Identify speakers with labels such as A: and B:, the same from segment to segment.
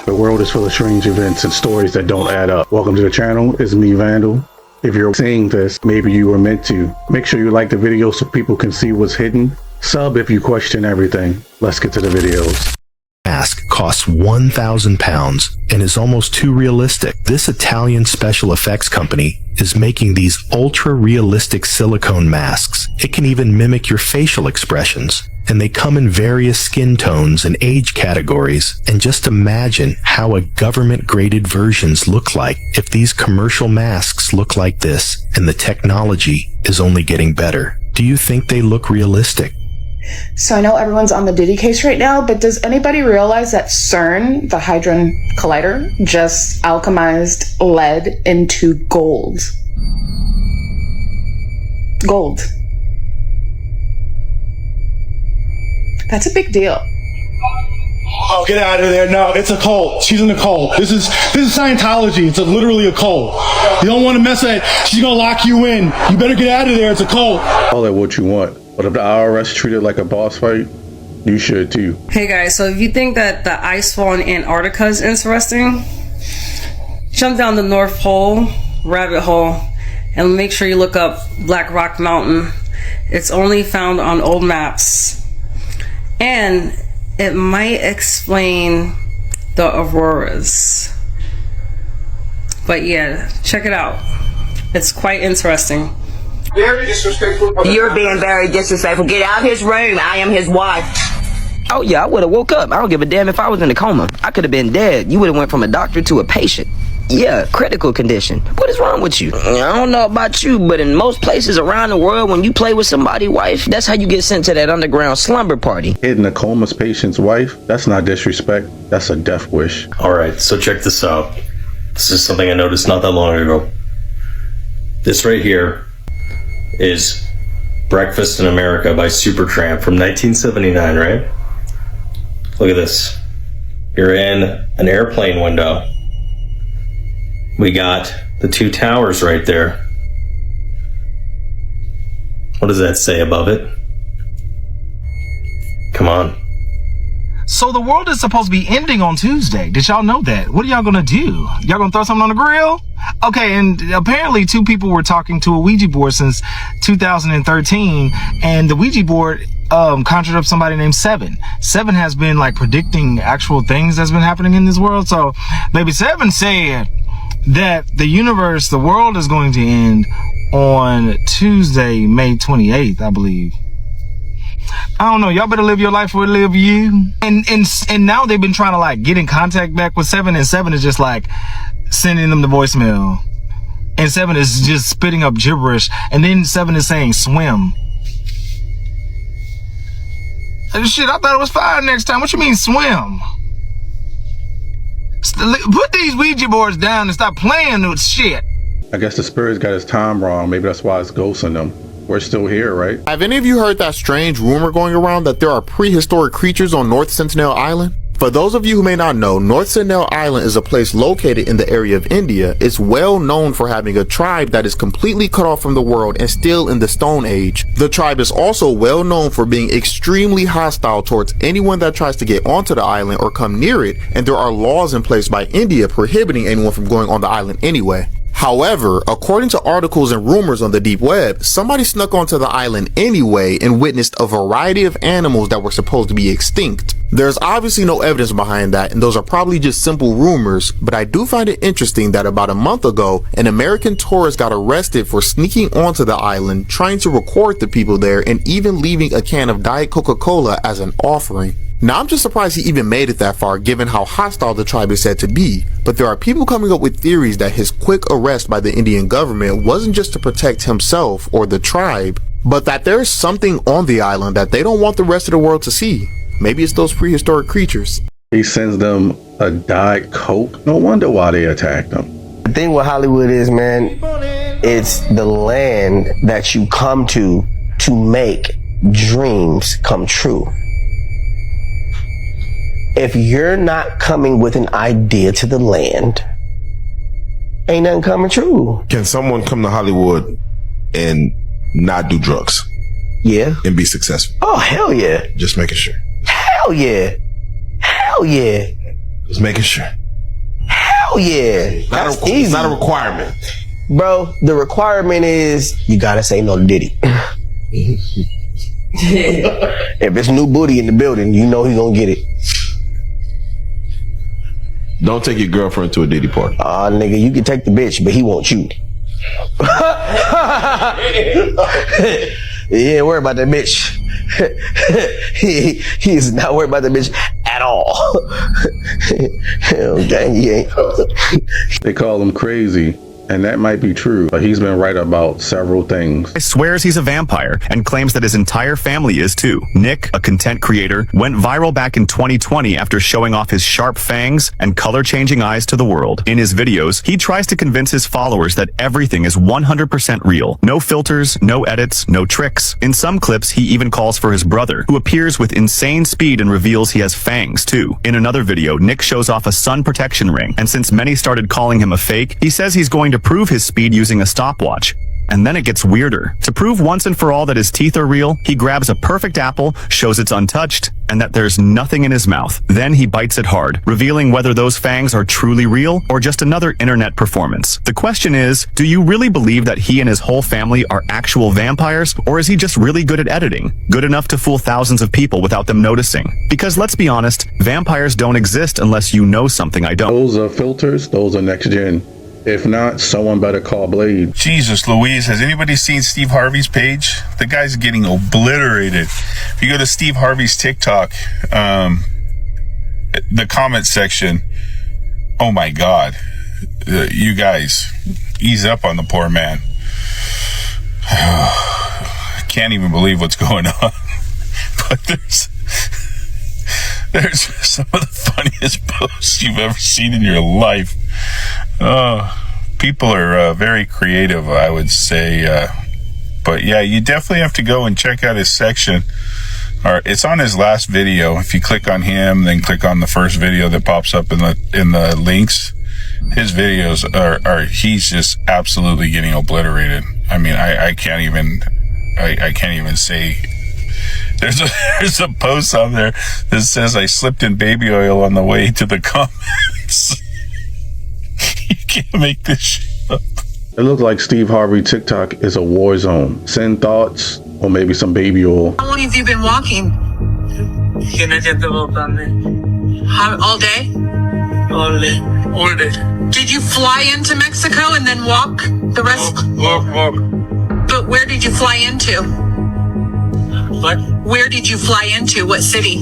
A: The world is full of strange events and stories that don't add up. Welcome to the channel. It's me, Vandal. If you're seeing this, maybe you were meant to. Make sure you like the video so people can see what's hidden. Sub if you question everything. Let's get to the videos.
B: Mask costs £1,000 and is almost too realistic. This Italian special effects company is making these ultra-realistic silicone masks. It can even mimic your facial expressions, and they come in various skin tones and age categories. And just imagine how a government-graded versions look like if these commercial masks look like this, and the technology is only getting better. Do you think they look realistic?
C: So I know everyone's on the Diddy case right now, but does anybody realize that CERN, the Hadron Collider, just alchemized lead into gold? Gold. That's a big deal.
D: Oh, get out of there. No, it's a cult. She's in a cult. This is Scientology. It's literally a cult. You don't want to mess with it. She's going to lock you in. You better get out of there. It's a cult.
A: Call it what you want. But if the IRS treat it like a boss fight, you should too.
E: Hey guys, so if you think that the ice fall in Antarctica is interesting, jump down the North Pole rabbit hole and make sure you look up Black Rock Mountain. It's only found on old maps. And it might explain the auroras. But yeah, check it out. It's quite interesting.
F: Very disrespectful. You're being very disrespectful. Get out of his room. I am his wife.
G: Oh yeah, I would have woke up. I don't give a damn if I was in a coma. I could have been dead. You would have went from a doctor to a patient. Yeah, critical condition. What is wrong with you? I don't know about you, but in most places around the world, when you play with somebody's wife, that's how you get sent to that underground slumber party.
A: Hitting a coma's patient's wife? That's not disrespect. That's a death wish.
H: Alright, so check this out. This is something I noticed not that long ago. This right here is Breakfast in America by Supertramp from 1979, right? Look at this. You're in an airplane window. We got the two towers right there. What does that say above it? Come on.
I: So the world is supposed to be ending on Tuesday. Did y'all know that? What are y'all gonna do? Y'all gonna throw something on the grill? Okay, and apparently two people were talking to a Ouija board since 2013, and the Ouija board conjured up somebody named Seven. Seven has been like predicting actual things that's been happening in this world. So maybe Seven said that the world is going to end on Tuesday, May 28th, I believe. I don't know. Y'all better live your life or live you. And now they've been trying to like get in contact back with Seven, and Seven is just like sending them the voicemail. And Seven is just spitting up gibberish. And then Seven is saying swim. Shit, I thought it was fire next time. What you mean swim? Put these Ouija boards down and stop playing with shit.
A: I guess the spirit's got his time wrong. Maybe that's why it's ghosting them. We're still here, right?
J: Have any of you heard that strange rumor going around that there are prehistoric creatures on North Sentinel Island? For those of you who may not know, North Sentinel Island is a place located in the area of India. It's well known for having a tribe that is completely cut off from the world and still in the Stone Age. The tribe is also well known for being extremely hostile towards anyone that tries to get onto the island or come near it, and there are laws in place by India prohibiting anyone from going on the island anyway. However, according to articles and rumors on the deep web, somebody snuck onto the island anyway and witnessed a variety of animals that were supposed to be extinct. There's obviously no evidence behind that, and those are probably just simple rumors, but I do find it interesting that about a month ago, an American tourist got arrested for sneaking onto the island, trying to record the people there, and even leaving a can of Diet Coca-Cola as an offering. Now, I'm just surprised he even made it that far given how hostile the tribe is said to be, but there are people coming up with theories that his quick arrest by the Indian government wasn't just to protect himself or the tribe, but that there's something on the island that they don't want the rest of the world to see. Maybe it's those prehistoric creatures.
A: He sends them a Diet Coke. No wonder why they attacked them.
K: The thing with Hollywood is, man, it's the land that you come to make dreams come true. If you're not coming with an idea to the land, ain't nothing coming true.
L: Can someone come to Hollywood and not do drugs?
K: Yeah.
L: And be successful?
K: Oh, hell yeah.
L: Just making sure.
K: Hell yeah. Hell yeah.
L: Just making sure.
K: Hell yeah. That's easy.
L: It's not a requirement.
K: Bro, the requirement is you gotta say no to Diddy. If it's new booty in the building, you know he gonna get it.
L: Don't take your girlfriend to a Diddy party.
K: Nigga, you can take the bitch, but he wants you. He ain't worried about that bitch. he is not worried about that bitch at all. Okay, he ain't.
A: They call him crazy, and that might be true, but he's been right about several things.
M: He swears he's a vampire and claims that his entire family is too. Nick, a content creator, went viral back in 2020 after showing off his sharp fangs and color-changing eyes to the world. In his videos, he tries to convince his followers that everything is 100% real. No filters, no edits, no tricks. In some clips, he even calls for his brother, who appears with insane speed and reveals he has fangs too. In another video, Nick shows off a sun protection ring, and since many started calling him a fake, he says he's going to prove his speed using a stopwatch. And then it gets weirder. To prove once and for all that his teeth are real, he grabs a perfect apple, shows it's untouched, and that there's nothing in his mouth. Then he bites it hard, revealing whether those fangs are truly real or just another internet performance. The question is, do you really believe that he and his whole family are actual vampires, or is he just really good at editing? Good enough to fool thousands of people without them noticing? Because let's be honest, vampires don't exist unless you know something I don't.
A: Those are filters, those are next gen. If not, someone better call Blade.
N: Jesus Louise, has anybody seen Steve Harvey's page? The guy's getting obliterated. If you go to Steve Harvey's TikTok, the comment section, oh my God, you guys, ease up on the poor man. I can't even believe what's going on. But there's some of the funniest posts you've ever seen in your life. People are very creative, I would say. But yeah, you definitely have to go and check out his section. It's on his last video. If you click on him, then click on the first video that pops up in the links. His videos he's just absolutely getting obliterated. I mean, I can't even say. There's a post on there that says I slipped in baby oil on the way to the comments. You can't make this shit up.
A: It looks like Steve Harvey TikTok is a war zone. Send thoughts or maybe some baby oil.
O: How long have you been walking? All day? All day. Did you fly into Mexico and then walk the rest? Walk. But where did you fly into? What? Where did you fly into? What city?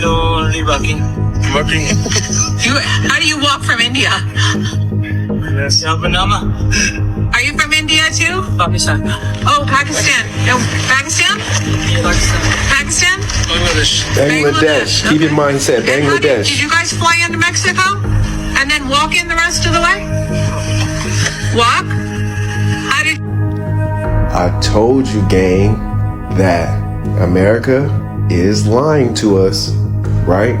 O: Only walking. How do you walk from India? Yes, are you from India too? Pakistan. Oh, Pakistan. No, Pakistan? Pakistan?
K: Bangladesh. Keep in mind, he said Bangladesh.
O: Did you guys fly into Mexico and then walk in the rest of the way? Walk? How did?
K: I told you, gang, that America is lying to us, right?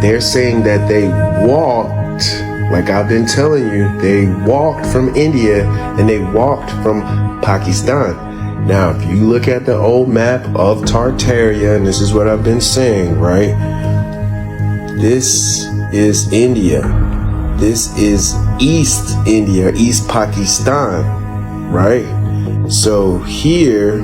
K: They're saying that they walked, like I've been telling you, they walked from India and they walked from Pakistan. Now, if you look at the old map of Tartaria, and this is what I've been saying, right? This is India. This is East India, East Pakistan, right? So here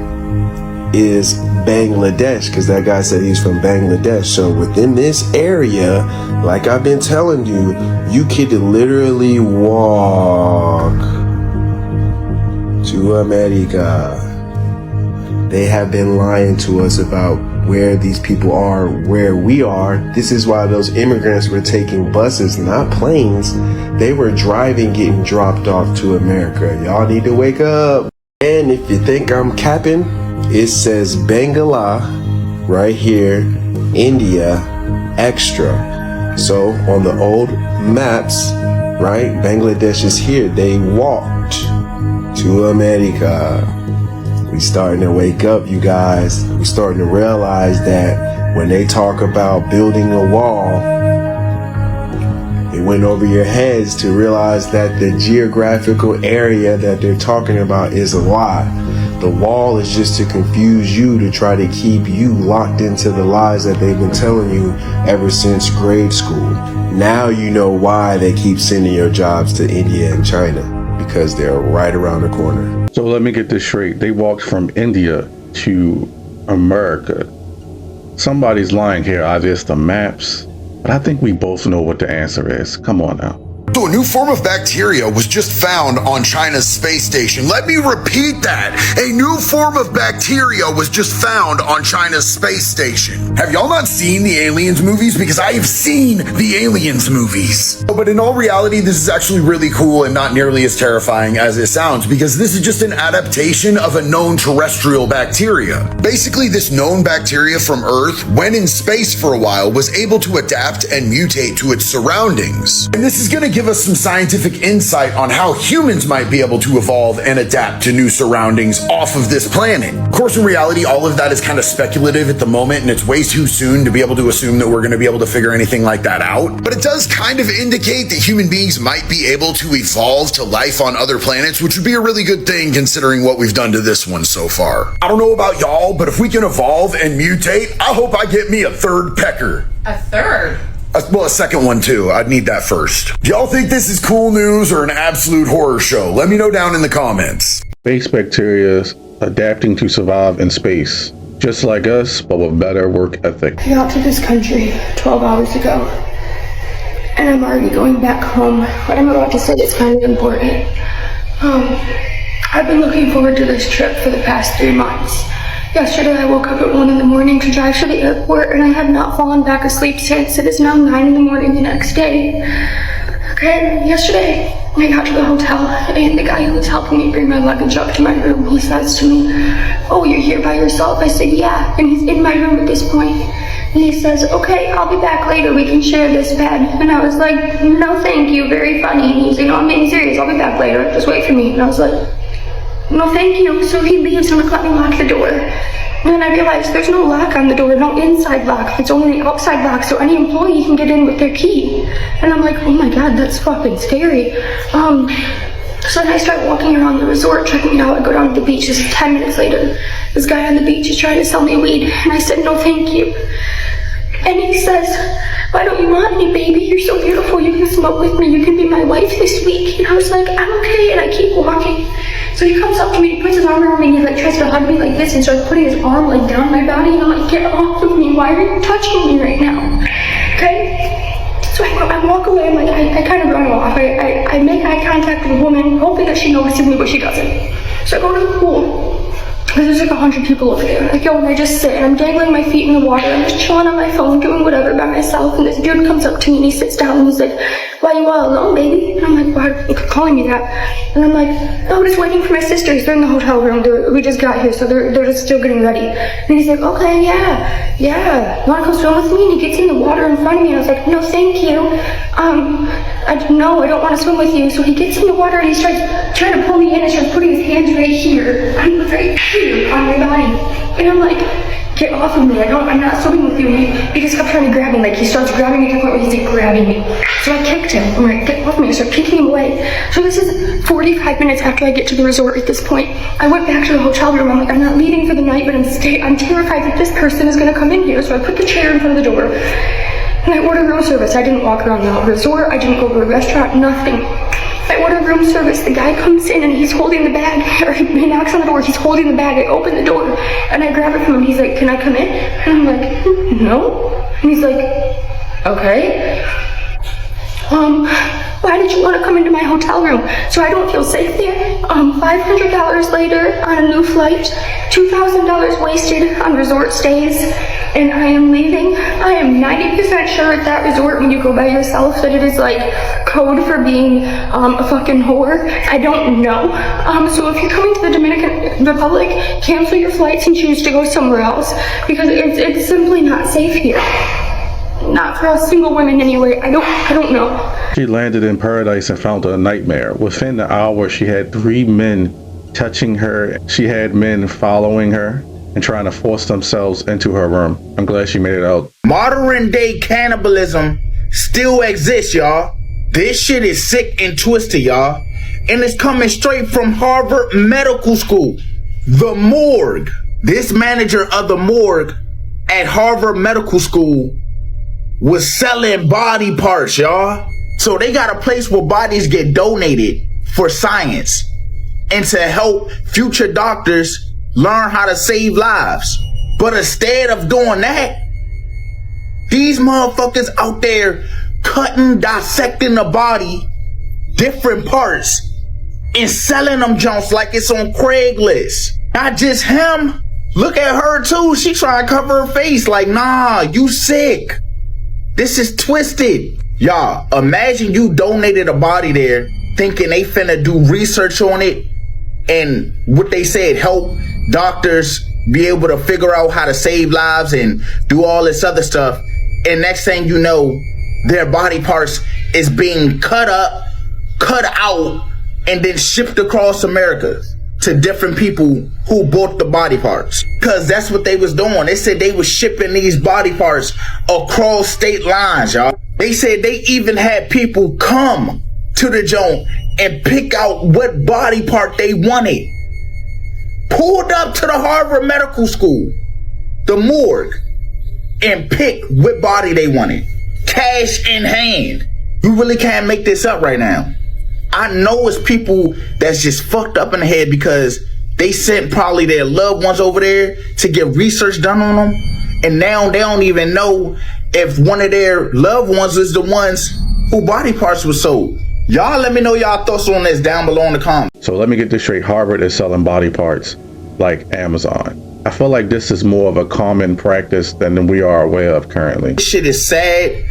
K: is Bangladesh, because that guy said he's from Bangladesh. So within this area, like I've been telling you, you could literally walk to America. They have been lying to us about where these people are, where we are. This is why those immigrants were taking buses, not planes. They were driving, getting dropped off to America. Y'all need to wake up. And if you think I'm capping, it says Bangla right here, India, extra. So on the old maps, right, Bangladesh is here. They walked to America. We starting to wake up, you guys. We starting to realize that when they talk about building a wall, it went over your heads to realize that the geographical area that they're talking about is a lie. The wall is just to confuse you, to try to keep you locked into the lies that they've been telling you ever since grade school. Now you know why they keep sending your jobs to India and China, because they're right around the corner.
A: So let me get this straight. They walked from India to America. Somebody's lying here. Either it's the maps, but I think we both know what the answer is. Come on now.
P: So a new form of bacteria was just found on China's space station. Let me repeat that. A new form of bacteria was just found on China's space station. Have y'all not seen the Aliens movies? Because I have seen the Aliens movies. But in all reality, this is actually really cool and not nearly as terrifying as it sounds, because this is just an adaptation of a known terrestrial bacteria. Basically, this known bacteria from Earth, when in space for a while, was able to adapt and mutate to its surroundings. And this is going to give us some scientific insight on how humans might be able to evolve and adapt to new surroundings off of this planet. Of course, in reality, all of that is kind of speculative at the moment, and it's way too soon to be able to assume that we're going to be able to figure anything like that out. But it does kind of indicate that human beings might be able to evolve to life on other planets, which would be a really good thing considering what we've done to this one so far. I don't know about y'all, but if we can evolve and mutate, I hope I get me a third pecker.
C: A third?
P: Well, a second one too. I'd need that first. Do y'all think this is cool news or an absolute horror show? Let me know down in the comments.
A: Space bacteria adapting to survive in space, just like us, but with better work ethic.
Q: I got to this country 12 hours ago, and I'm already going back home. What I'm about to say is kind of important. I've been looking forward to this trip for the past 3 months. Yesterday I woke up at 1 in the morning to drive to the airport, and I have not fallen back asleep since. It is now 9 in the morning the next day. Okay, yesterday I got to the hotel, and the guy who was helping me bring my luggage up to my room, he says to me, "Oh, you're here by yourself?" I said, "Yeah," and he's in my room at this point. And he says, "Okay, I'll be back later, we can share this bed." And I was like, "No thank you, very funny." And he's like, "No, I'm being serious, I'll be back later, just wait for me." And I was like, "No thank you." So he leaves and let me lock the door. And then I realized there's no lock on the door, no inside lock. It's only the outside lock, so any employee can get in with their key. And I'm like, oh my god, that's fucking scary. So then I start walking around the resort, checking it out. I go down to the beach. This is 10 minutes later. This guy on the beach is trying to sell me weed. And I said, "No thank you." And he says, "Why don't you want me, baby? You're so beautiful. You can smoke with me. You can be my wife this week." And I was like, "I'm okay." And I keep walking. So he comes up to me, he puts his arm around me, and he like tries to hug me like this and starts putting his arm like down my body. And I'm like, "Get off of me. Why are you touching me right now?" Okay? So I walk away. I'm like, I kind of run off. I make eye contact with a woman, hoping that she notices me, but she doesn't. So I go to the pool. Because there's like 100 people over there. I go and I just sit and I'm dangling my feet in the water. I'm just chilling on my phone, doing whatever by myself. And this dude comes up to me and he sits down and he's like, "Why you all alone, baby?" And I'm like, "Why are you calling me that?" And I'm like, "Oh, I'm just waiting for my sisters. They're in the hotel room. We just got here, so they're just still getting ready." And he's like, "Okay, yeah. You wanna come swim with me?" And he gets in the water in front of me and I was like, "No, thank you. No, I don't want to swim with you." So he gets in the water and he starts trying to pull me in and starts putting his hands right here. Right here on my body. And I'm like, "Get off of me. I'm not swimming with you." And he just kept trying to grab me. Like, he starts grabbing me to the point where he's like grabbing me. So I kicked him. I'm like, "Get off me." I start kicking him away. So this is 45 minutes after I get to the resort at this point. I went back to the hotel room. I'm like, I'm not leaving for the night, but I'm terrified that this person is going to come in here. So I put the chair in front of the door. And I ordered room service. I didn't walk around the resort. I didn't go to a restaurant. Nothing. I ordered room service. The guy comes in and he's holding the bag. Or he knocks on the door. He's holding the bag. I open the door and I grab it from him. He's like, "Can I come in?" And I'm like, "No." And he's like, "Okay. Why did you want to come into my hotel room?" So I don't feel safe there. $500 later on a new flight, $2,000 wasted on resort stays, and I am leaving. I am 90% sure at that resort when you go by yourself that it is like code for being a fucking whore. I don't know. So if you're coming to the Dominican Republic, cancel your flights and choose to go somewhere else because it's simply not safe here. Not for us single women anyway. I don't know.
A: She landed in paradise and found a nightmare. Within the hour, she had 3 men touching her. She had men following her and trying to force themselves into her room. I'm glad she made it out.
R: Modern day cannibalism still exists, y'all. This shit is sick and twisted, y'all. And it's coming straight from Harvard Medical School. The morgue. This manager of the morgue at Harvard Medical School was selling body parts, y'all. So they got a place where bodies get donated for science and to help future doctors learn how to save lives. But instead of doing that, these motherfuckers out there cutting, dissecting the body, different parts, and selling them junks like it's on Craigslist. Not just him. Look at her too. She trying to cover her face like, nah, you sick. This is twisted. Y'all, imagine you donated a body there thinking they finna do research on it and what they said, help doctors be able to figure out how to save lives and do all this other stuff. And next thing you know, their body parts is being cut up, cut out, and then shipped across America to different people who bought the body parts. Cause that's what they was doing. They said they was shipping these body parts across state lines, y'all. They said they even had people come to the joint and pick out what body part they wanted. Pulled up to the Harvard Medical School, the morgue, and pick what body they wanted. Cash in hand. You really can't make this up right now. I know it's people that's just fucked up in the head because they sent probably their loved ones over there to get research done on them. And now they don't even know if one of their loved ones is the ones who body parts were sold. Y'all let me know y'all thoughts on this down below in the comments.
A: So let me get this straight. Harvard is selling body parts like Amazon. I feel like this is more of a common practice than we are aware of currently.
R: This shit is sad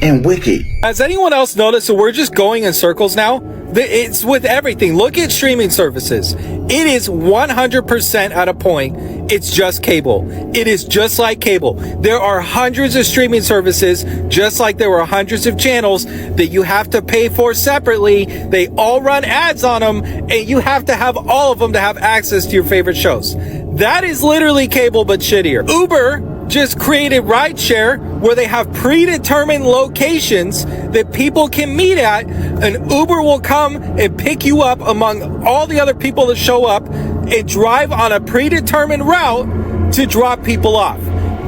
R: and wicked.
S: Has anyone else noticed that we're just going in circles now? It's with everything. Look at streaming services. It is 100% at a point. It's just cable. It is just like cable. There are hundreds of streaming services, just like there were hundreds of channels that you have to pay for separately. They all run ads on them, and you have to have all of them to have access to your favorite shows. That is literally cable, but shittier. Uber just created rideshare where they have predetermined locations that people can meet at, and Uber will come and pick you up among all the other people that show up and drive on a predetermined route to drop people off.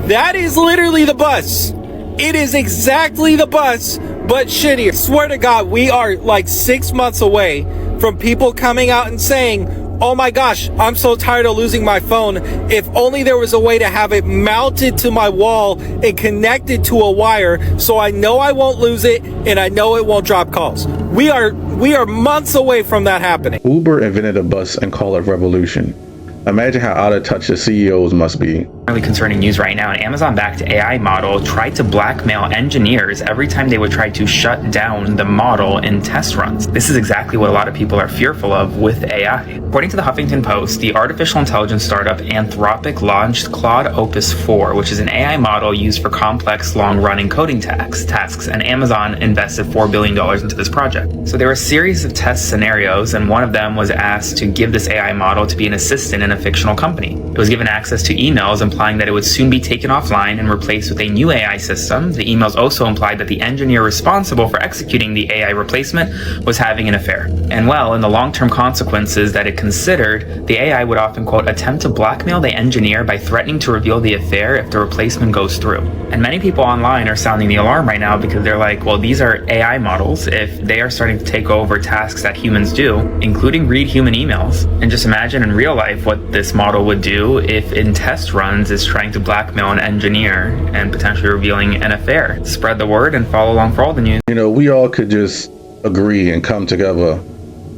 S: That is literally the bus. It is exactly the bus, but shittier. Swear to God, we are like 6 months away from people coming out and saying, oh my gosh, I'm so tired of losing my phone. If only there was a way to have it mounted to my wall and connected to a wire so I know I won't lose it and I know it won't drop calls. We are months away from that happening.
A: Uber invented a bus and called it Revolution. Imagine how out of touch the CEOs must be.
T: Really concerning news right now. An Amazon-backed AI model tried to blackmail engineers every time they would try to shut down the model in test runs. This is exactly what a lot of people are fearful of with AI. According to the Huffington Post, the artificial intelligence startup Anthropic launched Claude Opus 4, which is an AI model used for complex, long-running coding tasks, and Amazon invested $4 billion into this project. So there were a series of test scenarios, and one of them was asked to give this AI model to be an assistant in a fictional company. It was given access to emails implying that it would soon be taken offline and replaced with a new AI system. The emails also implied that the engineer responsible for executing the AI replacement was having an affair. And well, in the long-term consequences that it considered, the AI would often, quote, attempt to blackmail the engineer by threatening to reveal the affair if the replacement goes through. And many people online are sounding the alarm right now because they're like, well, these are AI models. If they are starting to take over tasks that humans do, including read human emails, and just imagine in real life what this model would do if in test runs is trying to blackmail an engineer and potentially revealing an affair. Spread the word and follow along for all the news.
A: You know, we all could just agree and come together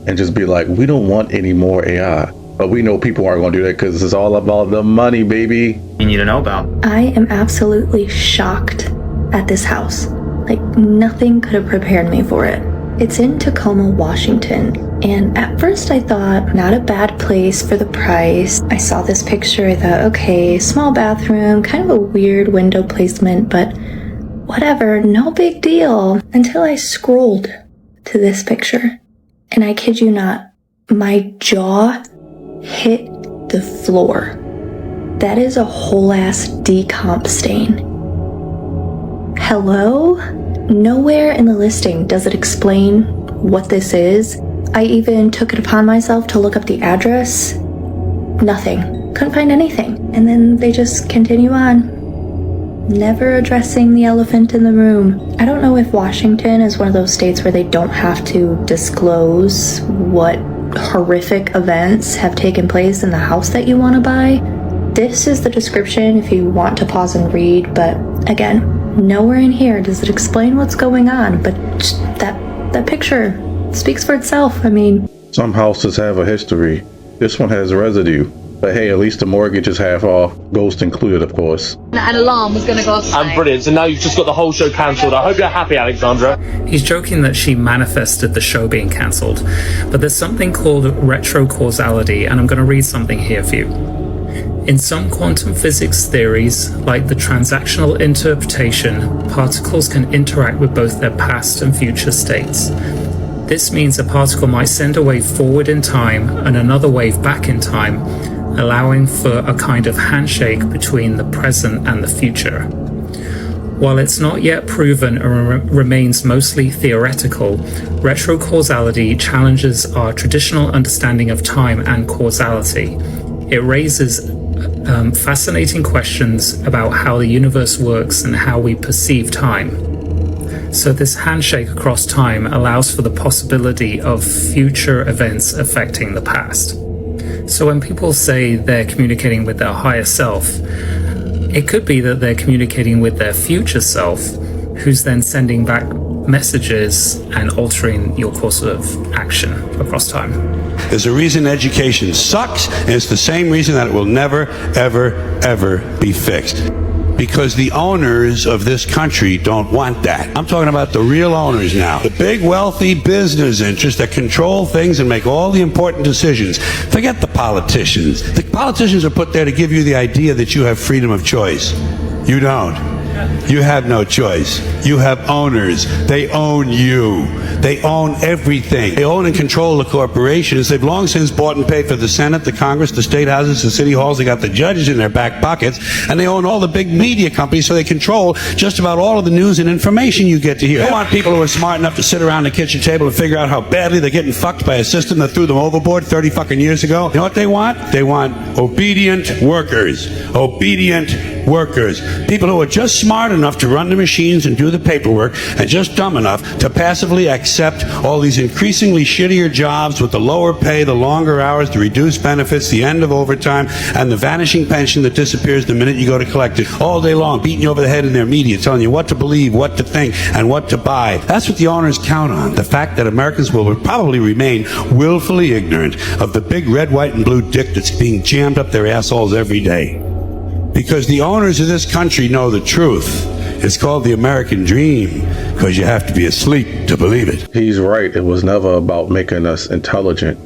A: and just be like, we don't want any more AI. But we know people aren't going to do that because it's all about the money, baby.
T: You need to know about.
U: I am absolutely shocked at this house. Like, nothing could have prepared me for it. It's in Tacoma, Washington, and at first I thought, not a bad place for the price. I saw this picture, I thought, okay, small bathroom, kind of a weird window placement, but whatever, no big deal, until I scrolled to this picture. And I kid you not, my jaw hit the floor. That is a whole ass decomp stain. Hello? Nowhere in the listing does it explain what this is. I even took it upon myself to look up the address. Nothing. Couldn't find anything. And then they just continue on. never addressing the elephant in the room. I don't know if Washington is one of those states where they don't have to disclose what horrific events have taken place in the house that you want to buy. This is the description if you want to pause and read, but again, nowhere in here does it explain what's going on, but that picture speaks for itself. I mean,
A: some houses have a history. This one has residue. But hey, at least the mortgage is half off. Ghost included, of course.
B: An alarm was going to go off.
V: I'm brilliant. So now you've just got the whole show cancelled. I hope you're happy, Alexandra.
W: He's joking that she manifested the show being cancelled. But there's something called retrocausality, and I'm going to read something here for you. In some quantum physics theories, like the transactional interpretation, particles can interact with both their past and future states. This means a particle might send a wave forward in time and another wave back in time, allowing for a kind of handshake between the present and the future. While it's not yet proven and remains mostly theoretical, retrocausality challenges our traditional understanding of time and causality. It raises fascinating questions about how the universe works and how we perceive time. So this handshake across time allows for the possibility of future events affecting the past. So when people say they're communicating with their higher self, it could be that they're communicating with their future self, who's then sending back messages and altering your course of action across time.
X: There's a reason education sucks, and it's the same reason that it will never, ever, ever be fixed. Because the owners of this country don't want that. I'm talking about the real owners now. The big wealthy business interests that control things and make all the important decisions. Forget the politicians. The politicians are put there to give you the idea that you have freedom of choice. You don't. You have no choice. You have owners. They own you. They own everything. They own and control the corporations. They've long since bought and paid for the Senate, the Congress, the state houses, the city halls. They got the judges in their back pockets, and they own all the big media companies, so they control just about all of the news and information you get to hear. They want people who are smart enough to sit around the kitchen table and figure out how badly they're getting fucked by a system that threw them overboard 30 fucking years ago. You know what they want? They want obedient workers. Obedient workers. People who are just smart enough to run the machines and do the paperwork, and just dumb enough to passively accept all these increasingly shittier jobs with the lower pay, the longer hours, the reduced benefits, the end of overtime, and the vanishing pension that disappears the minute you go to collect it. All day long, beating you over the head in their media, telling you what to believe, what to think, and what to buy. That's what the owners count on. The fact that Americans will probably remain willfully ignorant of the big red, white, and blue dick that's being jammed up their assholes every day. Because the owners of this country know the truth. It's called the American dream, because you have to be asleep to believe it.
A: He's right. It was never about making us intelligent.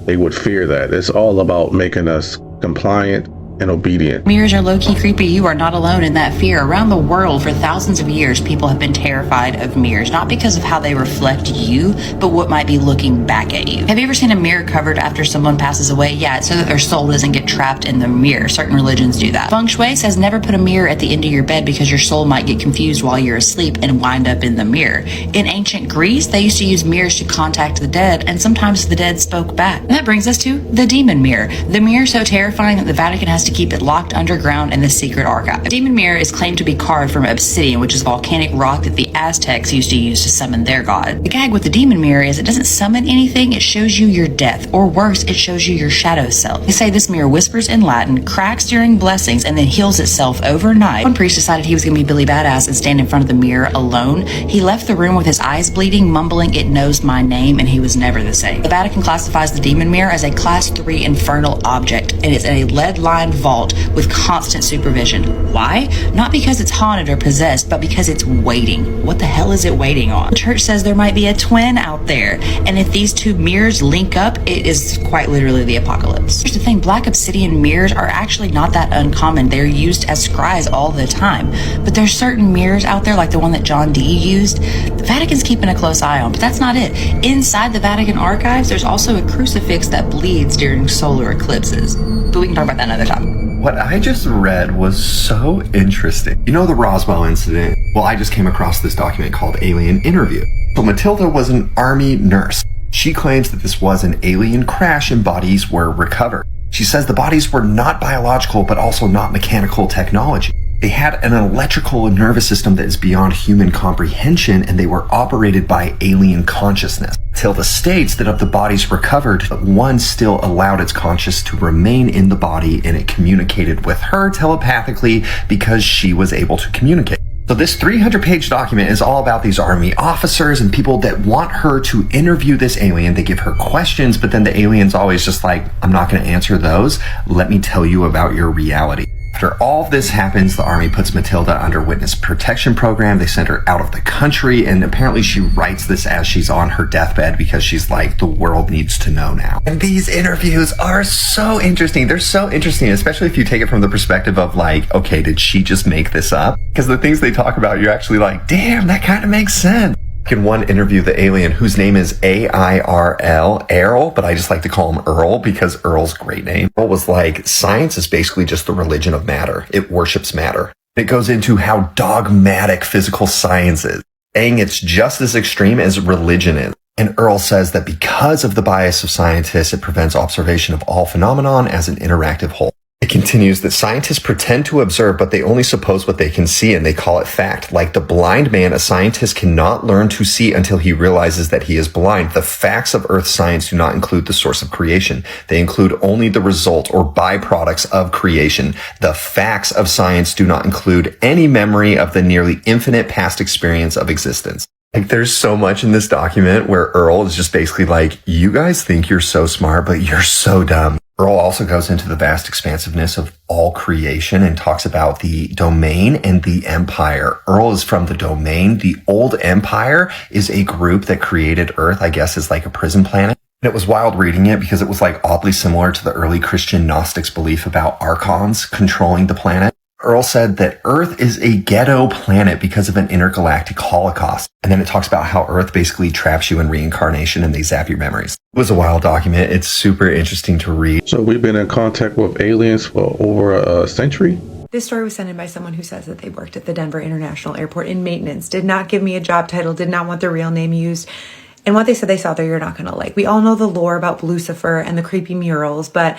A: They would fear that. It's all about making us compliant and obedient.
Y: Mirrors are low-key creepy. You are not alone in that fear. Around the world, for thousands of years, people have been terrified of mirrors, not because of how they reflect you, but what might be looking back at you. Have you ever seen a mirror covered after someone passes away? Yeah, it's so that their soul doesn't get trapped in the mirror. Certain religions do that. Feng Shui says never put a mirror at the end of your bed because your soul might get confused while you're asleep and wind up in the mirror. In ancient Greece, they used to use mirrors to contact the dead, and sometimes the dead spoke back. And that brings us to the demon mirror. The mirror so terrifying that the Vatican has to keep it locked underground in the secret archive. The demon mirror is claimed to be carved from obsidian, which is volcanic rock that the Aztecs used to use to summon their god. The gag with the demon mirror is it doesn't summon anything, it shows you your death, or worse, it shows you your shadow self. They say this mirror whispers in Latin, cracks during blessings, and then heals itself overnight. One priest decided he was going to be Billy Badass and stand in front of the mirror alone. He left the room with his eyes bleeding, mumbling, "It knows my name," and he was never the same. The Vatican classifies the demon mirror as a Class 3 infernal object, and it's in a lead-lined vault with constant supervision. Why? Not because it's haunted or possessed, but because it's waiting. What the hell is it waiting on? The church says there might be a twin out there, and if these two mirrors link up, it is quite literally the apocalypse. Here's the thing, black obsidian mirrors are actually not that uncommon. They're used as scries all the time. But there's certain mirrors out there, like the one that John Dee used, the Vatican's keeping a close eye on, but that's not it. Inside the Vatican archives, there's also a crucifix that bleeds during solar eclipses. But we can talk about that another time.
Z: What I just read was so interesting. You know the Roswell incident? Well, I just came across this document called Alien Interview. So Matilda was an army nurse. She claims that this was an alien crash and bodies were recovered. She says the bodies were not biological, but also not mechanical technology. They had an electrical nervous system that is beyond human comprehension, and they were operated by alien consciousness. Tilda states that of the bodies recovered, one still allowed its conscious to remain in the body, and it communicated with her telepathically because she was able to communicate. So this 300-page document is all about these army officers and people that want her to interview this alien. They give her questions, but then the alien's always just like, I'm not going to answer those. Let me tell you about your reality. After all of this happens, the army puts Matilda under witness protection program. They send her out of the country, and apparently she writes this as she's on her deathbed because she's like, the world needs to know now. And these interviews are so interesting. They're so interesting, especially if you take it from the perspective of like, okay, did she just make this up? Because the things they talk about, you're actually like, damn, that kind of makes sense. In one interview, the alien, whose name is A-I-R-L, Earl, but I just like to call him Earl because Earl's a great name. Earl was like, science is basically just the religion of matter. It worships matter. It goes into how dogmatic physical science is, saying it's just as extreme as religion is. And Earl says that because of the bias of scientists, it prevents observation of all phenomenon as an interactive whole. It continues that scientists pretend to observe, but they only suppose what they can see, and they call it fact. Like the blind man, a scientist cannot learn to see until he realizes that he is blind. The facts of Earth science do not include the source of creation. They include only the result or byproducts of creation. The facts of science do not include any memory of the nearly infinite past experience of existence. Like, there's so much in this document where Earl is just basically like, you guys think you're so smart, but you're so dumb. Earl also goes into the vast expansiveness of all creation and talks about the domain and the empire. Earl is from the domain. The old empire is a group that created Earth, I guess, as like a prison planet. And it was wild reading it because it was like oddly similar to the early Christian Gnostics' belief about archons controlling the planet. Earl said that Earth is a ghetto planet because of an intergalactic holocaust. And then it talks about how Earth basically traps you in reincarnation and they zap your memories. It was a wild document. It's super interesting to read.
A: So we've been in contact with aliens for over a century.
B: This story was sent in by someone who says that they worked at the Denver International Airport in maintenance, did not give me a job title, did not want their real name used. And what they said they saw there, you're not going to like. We all know the lore about Lucifer and the creepy murals, but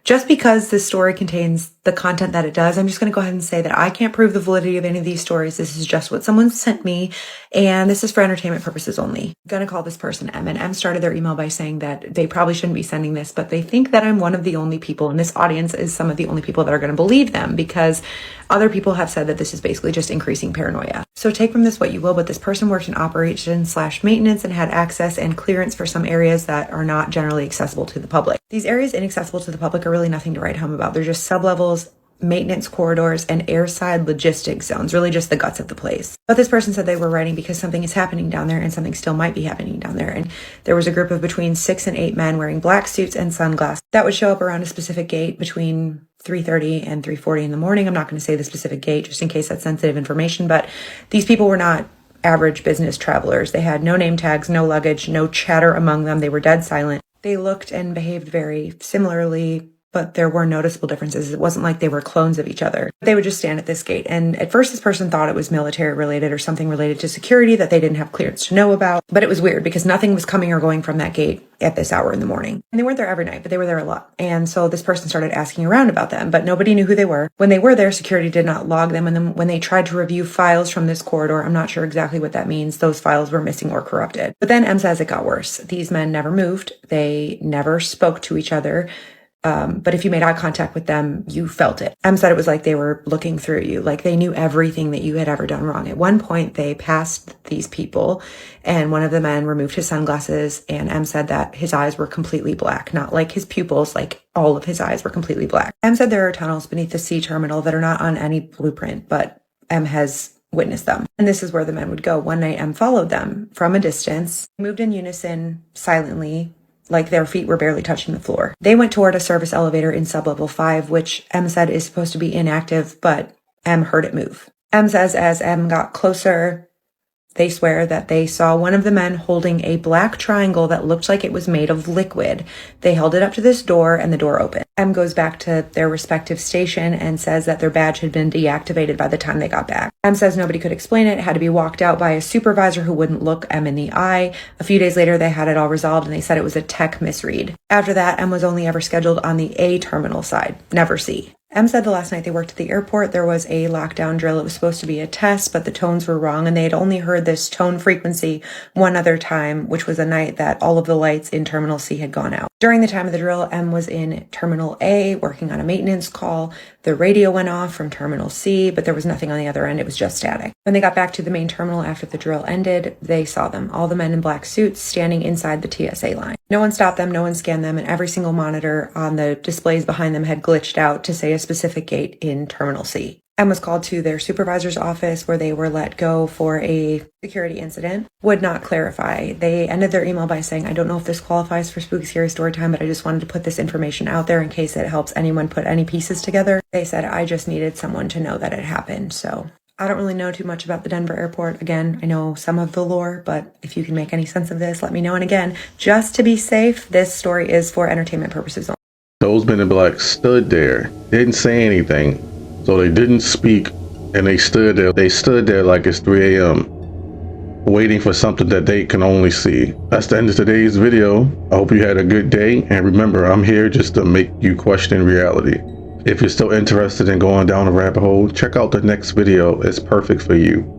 B: just because this story contains the content that it does, I'm just going to go ahead and say that I can't prove the validity of any of these stories. This is just what someone sent me, and this is for entertainment purposes only. I'm going to call this person M, and M started their email by saying that they probably shouldn't be sending this, but they think that I'm one of the only people, and this audience is some of the only people that are going to believe them, because other people have said that this is basically just increasing paranoia. So take from this what you will, but this person worked in operations/maintenance and had access and clearance for some areas that are not generally accessible to the public. These areas inaccessible to the public are really nothing to write home about. They're just sublevels, maintenance corridors, and airside logistics zones, really just the guts of the place. But this person said they were writing because something is happening down there and something still might be happening down there. And there was a group of between 6 and 8 men wearing black suits and sunglasses that would show up around a specific gate between 3:30 and 3:40 in the morning. I'm not going to say the specific gate just in case that's sensitive information, but these people were not average business travelers. They had no name tags, no luggage, no chatter among them. They were dead silent. They looked and behaved very similarly, but there were noticeable differences. It wasn't like they were clones of each other. They would just stand at this gate. And at first, this person thought it was military related or something related to security that they didn't have clearance to know about. But it was weird because nothing was coming or going from that gate at this hour in the morning. And they weren't there every night, but they were there a lot. And so this person started asking around about them, but nobody knew who they were. When they were there, security did not log them. And then when they tried to review files from this corridor, I'm not sure exactly what that means, those files were missing or corrupted. But then M says it got worse. These men never moved. They never spoke to each other. But if you made eye contact with them, you felt it. M said it was like they were looking through you, like they knew everything that you had ever done wrong. At one point, they passed these people, and one of the men removed his sunglasses, and M said that his eyes were completely black, not like his pupils, like all of his eyes were completely black. M said there are tunnels beneath the C terminal that are not on any blueprint, but M has witnessed them. And this is where the men would go. One night, M followed them from a distance, moved in unison, silently, like their feet were barely touching the floor. They went toward a service elevator in sublevel 5, which M said is supposed to be inactive, but M heard it move. M says as M got closer, they swear that they saw one of the men holding a black triangle that looked like it was made of liquid. They held it up to this door and the door opened. M goes back to their respective station and says that their badge had been deactivated by the time they got back. M says nobody could explain it. It had to be walked out by a supervisor who wouldn't look M in the eye. A few days later, they had it all resolved and they said it was a tech misread. After that, M was only ever scheduled on the A terminal side, never C. M said the last night they worked at the airport, there was a lockdown drill. It was supposed to be a test, but the tones were wrong, and they had only heard this tone frequency one other time, which was a night that all of the lights in Terminal C had gone out. During the time of the drill, M was in Terminal A working on a maintenance call. The radio went off from Terminal C, but there was nothing on the other end. It was just static. When they got back to the main terminal after the drill ended, they saw them, all the men in black suits standing inside the TSA line. No one stopped them, no one scanned them, and every single monitor on the displays behind them had glitched out to say a specific gate in Terminal C. M was called to their supervisor's office where they were let go for a security incident. Would not clarify. They ended their email by saying, I don't know if this qualifies for Spooky Scary Story Time, but I just wanted to put this information out there in case it helps anyone put any pieces together. They said, I just needed someone to know that it happened. So I don't really know too much about the Denver airport. Again, I know some of the lore, but if you can make any sense of this, let me know. And again, just to be safe, this story is for entertainment purposes only.
A: Those men in black stood there, didn't say anything. So they didn't speak, and they stood there. They stood there like it's 3 a.m. waiting for something that they can only see. That's the end of today's video. I hope you had a good day, and remember, I'm here just to make you question reality. If you're still interested in going down a rabbit hole, check out the next video. It's perfect for you.